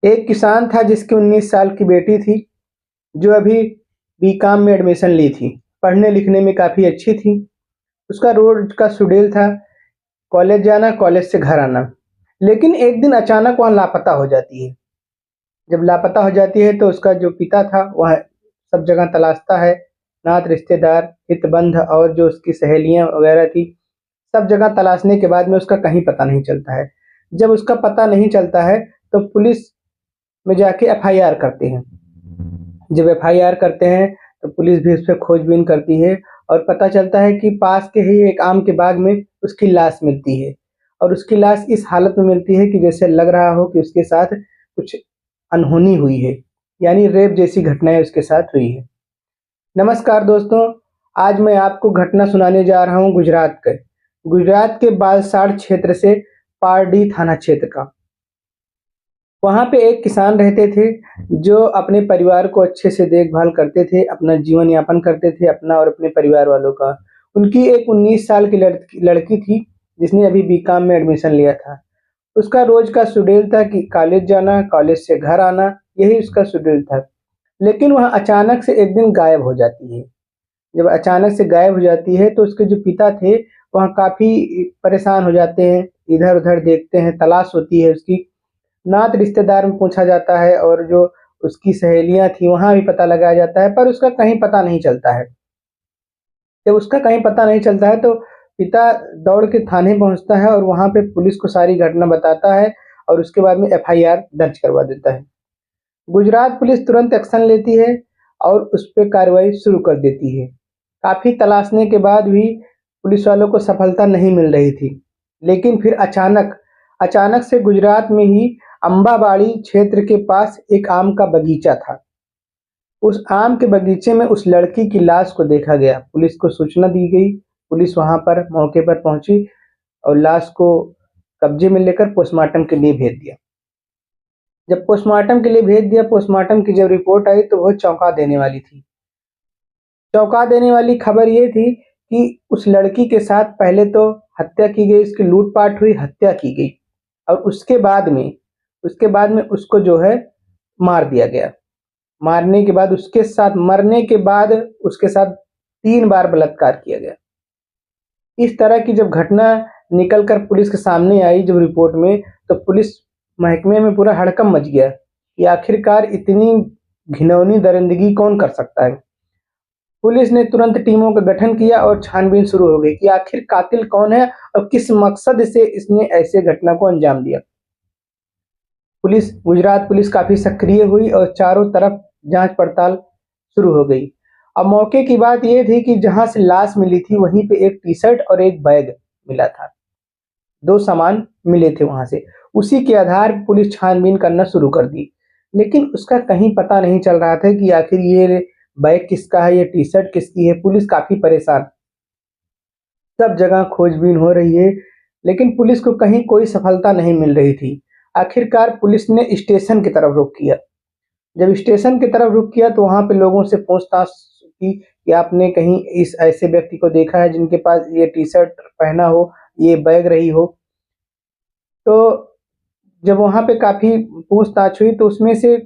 एक किसान था जिसकी 19 साल की बेटी थी, जो अभी बीकॉम में एडमिशन ली थी। पढ़ने लिखने में काफ़ी अच्छी थी। उसका रोज का शेड्यूल था कॉलेज जाना, कॉलेज से घर आना। लेकिन एक दिन अचानक वह लापता हो जाती है। जब लापता हो जाती है तो उसका जो पिता था वह सब जगह तलाशता है। नात रिश्तेदार, हितबंध और जो उसकी सहेलियां वगैरह थी, सब जगह तलाशने के बाद में उसका कहीं पता नहीं चलता है। जब उसका पता नहीं चलता है तो पुलिस में जाके एफआईआर करते हैं। जब एफआईआर करते हैं तो पुलिस भी उस पर खोजबीन करती है और पता चलता है कि पास के ही एक आम के बाग में उसकी लाश मिलती है। और उसकी लाश इस हालत में मिलती है कि जैसे लग रहा हो कि उसके साथ कुछ अनहोनी हुई है, यानी रेप जैसी घटनाएं उसके साथ हुई है। नमस्कार दोस्तों, आज मैं आपको घटना सुनाने जा रहा हूँ गुजरात के बालसाड़ क्षेत्र से, पारडी थाना क्षेत्र का। वहाँ पे एक किसान रहते थे जो अपने परिवार को अच्छे से देखभाल करते थे, अपना जीवन यापन करते थे, अपना और अपने परिवार वालों का। उनकी एक 19 साल की लड़की थी जिसने अभी बीकॉम में एडमिशन लिया था। उसका रोज का शेड्यूल था कि कॉलेज जाना, कॉलेज से घर आना, यही उसका शेड्यूल था। लेकिन वह अचानक से एक दिन गायब हो जाती है। जब अचानक से गायब हो जाती है तो उसके जो पिता थे वह काफ़ी परेशान हो जाते हैं, इधर-उधर देखते हैं, तलाश होती है उसकी। नात रिश्तेदार में पूछा जाता है और जो उसकी सहेलियाँ थी वहाँ भी पता लगाया जाता है, पर उसका कहीं पता नहीं चलता है। जब उसका कहीं पता नहीं चलता है तो पिता दौड़ के थाने पहुँचता है और वहाँ पे पुलिस को सारी घटना बताता है और उसके बाद में एफआईआर दर्ज करवा देता है। गुजरात पुलिस तुरंत एक्शन लेती है और उस पे कार्रवाई शुरू कर देती है। काफ़ी तलाशने के बाद भी पुलिस वालों को सफलता नहीं मिल रही थी। लेकिन फिर अचानक अचानक से गुजरात में ही अम्बाबाड़ी क्षेत्र के पास एक आम का बगीचा था। उस आम के बगीचे में उस लड़की की लाश को देखा गया। पुलिस को सूचना दी गई। पुलिस वहाँ पर मौके पर पहुँची और लाश को कब्जे में लेकर पोस्टमार्टम के लिए भेज दिया। जब पोस्टमार्टम के लिए भेज दिया, पोस्टमार्टम की जब रिपोर्ट आई तो वो चौंका देने वाली थी। चौंका देने वाली खबर ये थी कि उस लड़की के साथ पहले तो हत्या की गई, उसकी लूट-पाट हुई, हत्या की गई और उसके बाद में उसको जो है मार दिया गया। मारने के बाद उसके साथ मरने के बाद उसके साथ 3 बार बलात्कार किया गया। इस तरह की जब घटना निकल कर पुलिस के सामने आई जब रिपोर्ट में, तो पुलिस महकमे में पूरा हड़कंप मच गया कि आखिरकार इतनी घिनौनी दरिंदगी कौन कर सकता है। पुलिस ने तुरंत टीमों का गठन किया और छानबीन शुरू हो गई कि आखिर कातिल कौन है और किस मकसद से इसने ऐसे घटना को अंजाम दिया। गुजरात पुलिस काफ़ी सक्रिय हुई और चारों तरफ जाँच पड़ताल शुरू हो गई। अब मौके की बात ये थी कि जहाँ से लाश मिली थी वहीं पे एक टी-शर्ट और एक बैग मिला था। 2 सामान मिले थे वहाँ से। उसी के आधार पे पुलिस छानबीन करना शुरू कर दी। लेकिन उसका कहीं पता नहीं चल रहा था कि आखिर ये बैग किसका है, ये टी-शर्ट किसकी है। पुलिस काफ़ी परेशान, सब जगह खोजबीन हो रही है, लेकिन पुलिस को कहीं कोई सफलता नहीं मिल रही थी। आखिरकार पुलिस ने स्टेशन की तरफ रुख किया। जब स्टेशन की तरफ रुख किया तो वहाँ पे लोगों से पूछताछ की कि आपने कहीं इस ऐसे व्यक्ति को देखा है जिनके पास ये टी-शर्ट पहना हो, ये बैग रही हो। तो जब वहाँ पे काफ़ी पूछताछ हुई तो उसमें से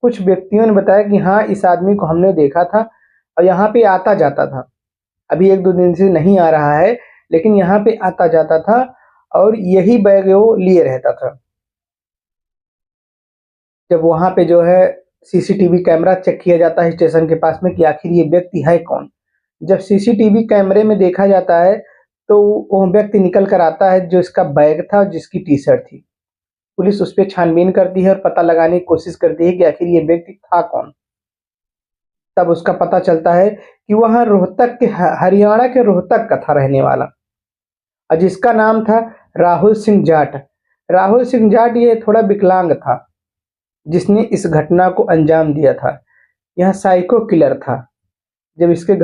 कुछ व्यक्तियों ने बताया कि हाँ, इस आदमी को हमने देखा था और यहाँ पे आता-जाता था। अभी 1-2 दिन से नहीं आ रहा है, लेकिन यहाँ पे आता-जाता था और यही बैग वो लिए रहता था। जब वहाँ पे जो है सीसीटीवी कैमरा चेक किया जाता है स्टेशन के पास में कि आखिर ये व्यक्ति है कौन? जब सीसीटीवी कैमरे में देखा जाता है, तो वो व्यक्ति निकल कर आता है जो इसका बैग था और जिसकी टी-शर्ट थी। पुलिस उस पे छानबीन करती है और पता लगाने की कोशिश करती है कि आखिर ये व्यक्ति था कौन? तब उसका पता चलता है कि वह रोहतक के हरियाणा के रोहतक का था रहने वाला और जिसका नाम था राहुल सिंह जाट। राहुल सिंह जाट ये थोड़ा विकलांग था, जिसने इस घटना को अंजाम दिया था। यह साइको किलर था। जब इसके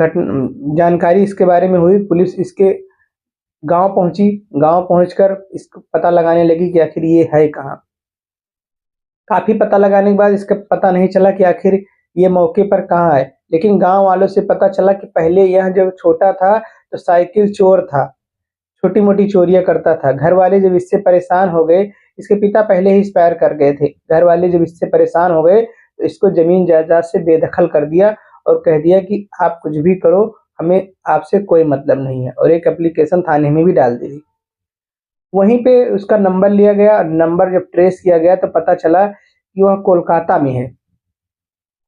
जानकारी इसके बारे में हुई, पुलिस इसके गाँव पहुँची। गाँव पहुँचकर इसको पता लगाने लगी कि आखिर ये है कहाँ। काफ़ी पता लगाने के बाद इसका पता नहीं चला कि आखिर ये मौके पर कहाँ है। लेकिन गाँव वालों से पता चला कि पहले यह जब छोटा था तो साइकिल चोर था, छोटी-मोटी चोरियाँ करता था। घर वाले जब इससे परेशान हो गए इसके पिता पहले ही एक्सपायर कर गए थे। घर वाले जब इससे परेशान हो गए तो इसको ज़मीन जायदाद से बेदखल कर दिया और कह दिया कि आप कुछ भी करो, हमें आपसे कोई मतलब नहीं है, और एक एप्लीकेशन थाने में भी डाल दी थी। वहीं पे उसका नंबर लिया गया, नंबर जब ट्रेस किया गया तो पता चला कि वह कोलकाता में है।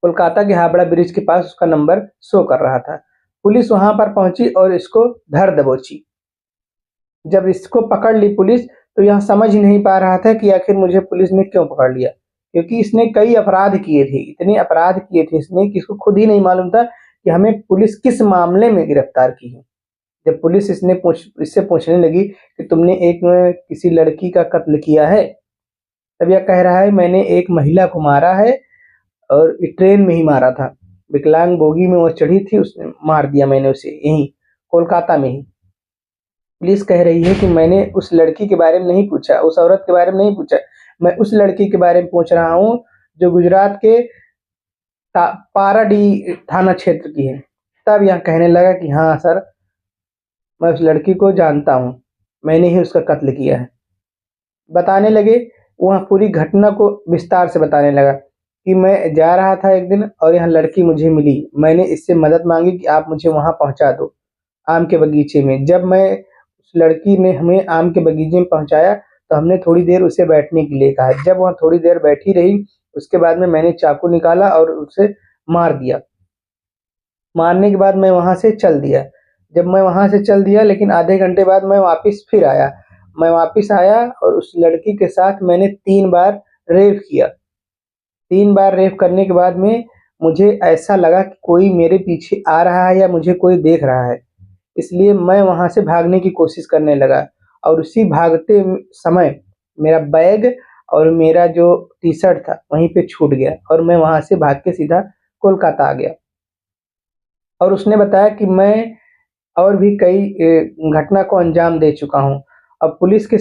कोलकाता के हावड़ा ब्रिज के पास उसका नंबर शो कर रहा था। पुलिस वहां पर पहुंची और इसको धर दबोची। जब इसको पकड़ ली पुलिस तो यह समझ ही नहीं पा रहा था कि आखिर मुझे पुलिस ने क्यों पकड़ लिया, क्योंकि इसने कई अपराध किए थे, इतने अपराध किए थे इसने कि इसको खुद ही नहीं मालूम था कि हमें पुलिस किस मामले में गिरफ्तार की है। जब पुलिस इससे पूछने लगी कि तुमने एक किसी लड़की का कत्ल किया है, तब यह कह रहा है मैंने एक महिला को मारा है और ट्रेन में ही मारा था, विकलांग बोगी में वो चढ़ी थी, उसने मार दिया मैंने उसे, यहीं कोलकाता में ही। पुलिस कह रही है कि मैंने उस लड़की के बारे में नहीं पूछा, उस औरत के बारे में नहीं पूछा, मैं उस लड़की के बारे में पूछ रहा हूँ जो गुजरात के पाराडी थाना क्षेत्र की है। तब यह कहने लगा कि हाँ सर, मैं उस लड़की को जानता हूँ, मैंने ही उसका कत्ल किया है। बताने लगे, वह पूरी घटना को विस्तार से बताने लगा कि मैं जा रहा था एक दिन और यह लड़की मुझे मिली, मैंने इससे मदद मांगी कि आप मुझे वहाँ पहुँचा दो, आम के बगीचे में। जब मैं उस लड़की ने हमें आम के बगीचे में पहुँचाया तो हमने थोड़ी देर उसे बैठने के लिए कहा। जब वह थोड़ी देर बैठी रही, उसके बाद में मैंने चाकू निकाला और उसे मार दिया। मारने के बाद मैं वहाँ से चल दिया। जब मैं वहाँ से चल दिया, लेकिन आधे घंटे बाद मैं वापस फिर आया। मैं वापस आया और उस लड़की के साथ मैंने 3 बार रेप किया। 3 बार रेप करने के बाद में मुझे ऐसा लगा कि कोई मेरे पीछे आ रहा है या मुझे कोई देख रहा है, इसलिए मैं वहाँ से भागने की कोशिश करने लगा और उसी भागते समय मेरा बैग और मेरा जो टी-शर्ट था वहीं पे छूट गया और मैं वहाँ से भाग के सीधा कोलकाता आ गया। और उसने बताया कि मैं और भी कई घटना को अंजाम दे चुका हूँ। अब पुलिस के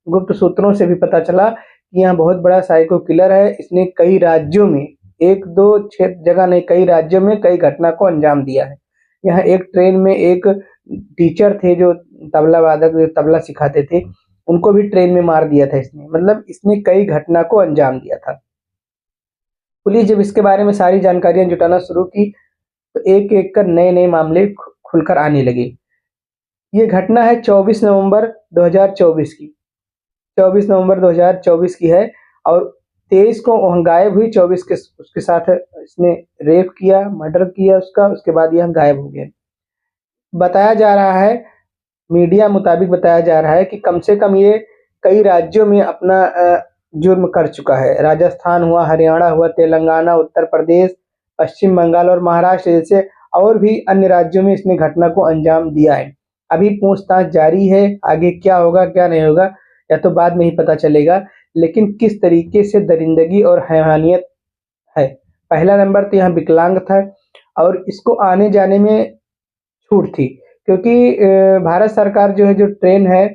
गुप्त सूत्रों से भी पता चला कि यहाँ बहुत बड़ा साइको किलर है। इसने कई राज्यों में, 1-2 क्षेत्र जगह नहीं, कई राज्यों में कई घटना को अंजाम दिया है। यहाँ एक ट्रेन में एक टीचर थे जो तबला वादक, जो तबला सिखाते थे, उनको भी ट्रेन में मार दिया था इसने। मतलब इसने कई घटना को अंजाम दिया था। पुलिस जब इसके बारे में सारी जानकारियां जुटाना शुरू की तो एक-एक कर नए-नए मामले खुलकर आने लगे। ये घटना है 24 नवंबर 2024 की। 24 नवंबर 2024 की है और 23 को वह गायब हुई। 24 के उसके साथ इसने रेप किया, मर्डर किया उसका, उसके बाद यह गायब हो गया। बताया जा रहा है, मीडिया मुताबिक बताया जा रहा है कि कम से कम ये कई राज्यों में अपना जुर्म कर चुका है। राजस्थान हुआ, हरियाणा हुआ, तेलंगाना, उत्तर प्रदेश, पश्चिम बंगाल और महाराष्ट्र जैसे और भी अन्य राज्यों में इसने घटना को अंजाम दिया है। अभी पूछताछ जारी है, आगे क्या होगा क्या नहीं होगा या तो बाद में ही पता चलेगा, लेकिन किस तरीके से दरिंदगी और हैवानियत है। पहला नंबर तो यहाँ विकलांग था और इसको आने जाने में छूट थी, क्योंकि भारत सरकार जो है, जो ट्रेन है,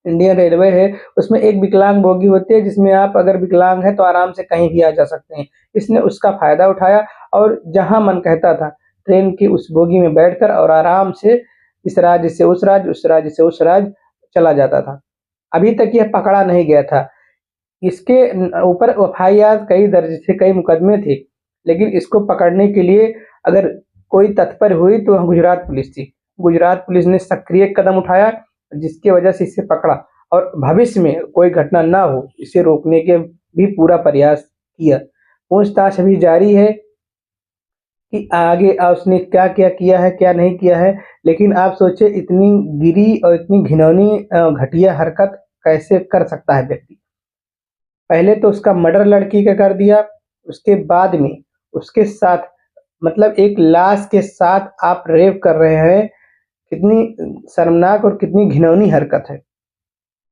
इंडियन रेलवे है, उसमें एक विकलांग बोगी होती है जिसमें आप अगर विकलांग हैं तो आराम से कहीं भी आ जा सकते हैं। इसने उसका फ़ायदा उठाया और जहाँ मन कहता था ट्रेन की उस बोगी में बैठकर और आराम से इस राज्य से उस राज्य, उस राज्य से उस राज्य चला जाता था। अभी तक यह पकड़ा नहीं गया था। इसके ऊपर एफआईआर कई दर्ज थे, कई मुकदमे थे, लेकिन इसको पकड़ने के लिए अगर कोई तत्पर हुई तो वह गुजरात पुलिस थी। गुजरात पुलिस ने सक्रिय कदम उठाया जिसकी वजह से इसे पकड़ा और भविष्य में कोई घटना ना हो इसे रोकने के भी पूरा प्रयास किया। पूछताछ अभी जारी है कि आगे उसने क्या क्या किया है क्या नहीं किया है, लेकिन आप सोचिए इतनी गिरी और इतनी घिनौनी घटिया हरकत कैसे कर सकता है व्यक्ति। पहले तो उसका मर्डर लड़की का कर दिया, उसके बाद में उसके साथ, मतलब एक लाश के साथ आप रेप कर रहे हैं। कितनी शर्मनाक और कितनी घिनौनी हरकत है।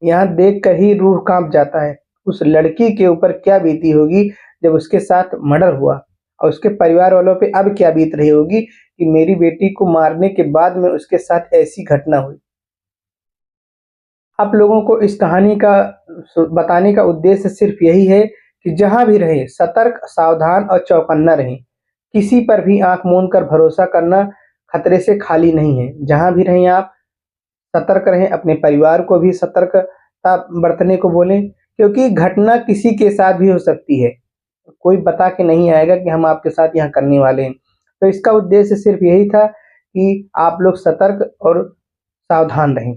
यहाँ देखकर ही रूह कांप जाता है। उस लड़की के ऊपर क्या बीती होगी जब उसके साथ मर्डर हुआ और उसके परिवार वालों पे अब क्या बीत रही होगी कि मेरी बेटी को मारने के बाद में उसके साथ ऐसी घटना हुई। आप लोगों को इस कहानी का बताने का उद्देश्य सिर्फ यही है कि जहाँ भी रहें सतर्क, सावधान और चौकन्ना रहें। किसी पर भी आँख मूंद कर भरोसा करना खतरे से खाली नहीं है। जहाँ भी रहें आप सतर्क रहें, अपने परिवार को भी सतर्क बरतने को बोलें, क्योंकि घटना किसी के साथ भी हो सकती है। कोई बता के नहीं आएगा कि हम आपके साथ यहाँ करने वाले हैं। तो इसका उद्देश्य सिर्फ यही था कि आप लोग सतर्क और सावधान रहें।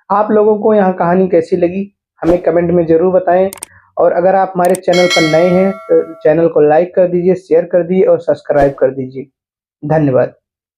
आप लोगों को यहाँ कहानी कैसी लगी हमें कमेंट में ज़रूर बताएं, और अगर आप हमारे चैनल पर नए हैं तो चैनल को लाइक कर दीजिए, शेयर कर दीजिए और सब्सक्राइब कर दीजिए। धन्यवाद।